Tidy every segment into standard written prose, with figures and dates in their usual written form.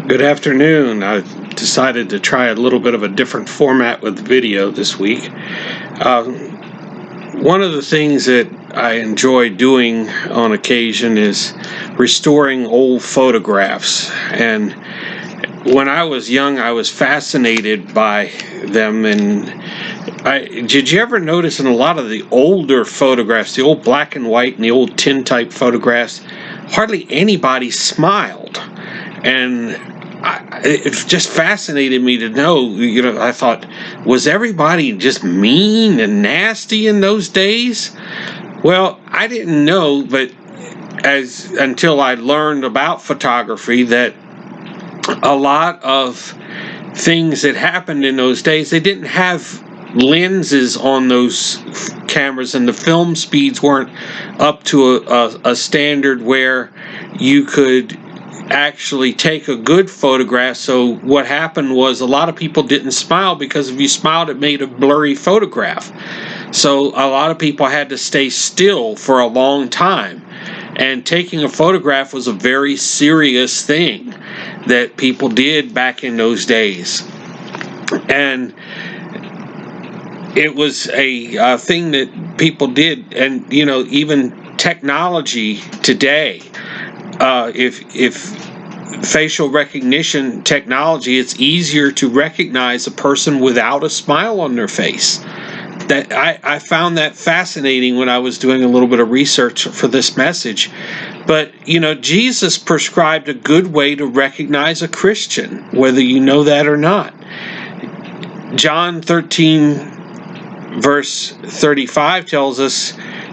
Good afternoon. I decided to try a little bit of a different format with video this week. One of the things that I enjoy doing on occasion is restoring old photographs. And when I was young, I was fascinated by them. And did you ever notice in a lot of the older photographs, the old black and white and the old tintype photographs, hardly anybody smiled? And it just fascinated me to know, I thought, was everybody just mean and nasty in those days? Well, I didn't know, but until I learned about photography, that a lot of things that happened in those days, they didn't have lenses on those cameras, and the film speeds weren't up to a standard where you could actually take a good photograph. So what happened was a lot of people didn't smile, because if you smiled, it made a blurry photograph. So a lot of people had to stay still for a long time, and taking a photograph was a very serious thing that people did back in those days. And it was a thing that people did. And even technology today, if facial recognition technology, it's easier to recognize a person without a smile on their face. That I found that fascinating when I was doing a little bit of research for this message. But Jesus prescribed a good way to recognize a Christian, whether you know that or not. John 13 verse 35 tells us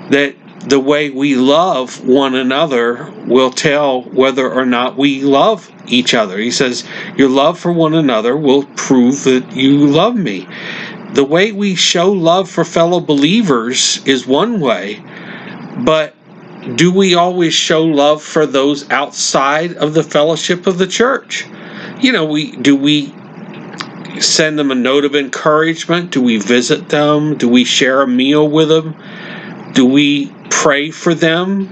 that the way we love one another will tell whether or not we love each other. He says, your love for one another will prove that you love me. The way we show love for fellow believers is one way, but do we always show love for those outside of the fellowship of the church? Do we send them a note of encouragement? Do we visit them? Do we share a meal with them? Do we pray for them?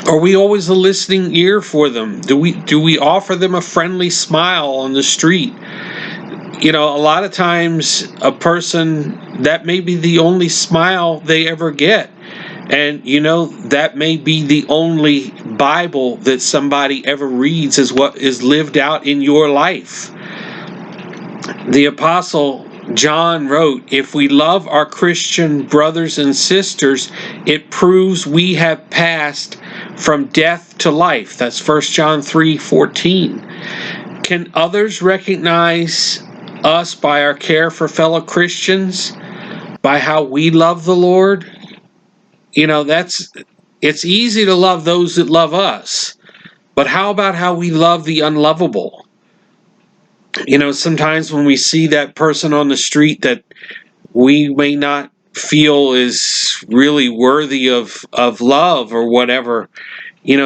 Are we always a listening ear for them? Do we offer them a friendly smile on the street? A lot of times a person, that may be the only smile they ever get. And that may be the only Bible that somebody ever reads, is what is lived out in your life. The Apostle John wrote, if we love our Christian brothers and sisters, it proves we have passed from death to life. That's 1 John 3:14. Can others recognize us by our care for fellow Christians, by how we love the Lord? It's easy to love those that love us, but how about how we love the unlovable? Sometimes when we see that person on the street that we may not feel is really worthy of love or whatever,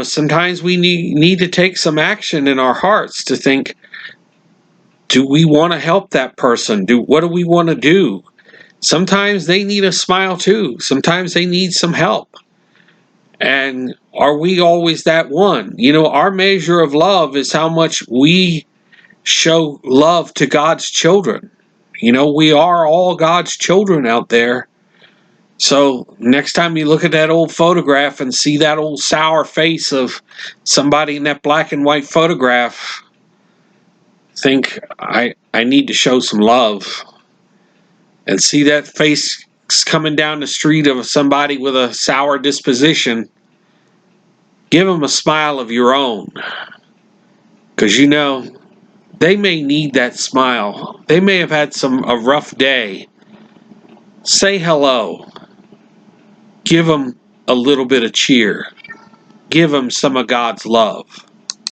sometimes we need to take some action in our hearts to think, do we want to help that person? What do we want to do? Sometimes they need a smile too. Sometimes they need some help. And are we always that one? Our measure of love is how much we show love to God's children. We are all God's children out there. So next time you look at that old photograph and see that old sour face of somebody in that black and white photograph, think, I need to show some love. And see that face coming down the street of somebody with a sour disposition, give them a smile of your own. Because they may need that smile. They may have had a rough day. Say hello. Give them a little bit of cheer. Give them some of God's love.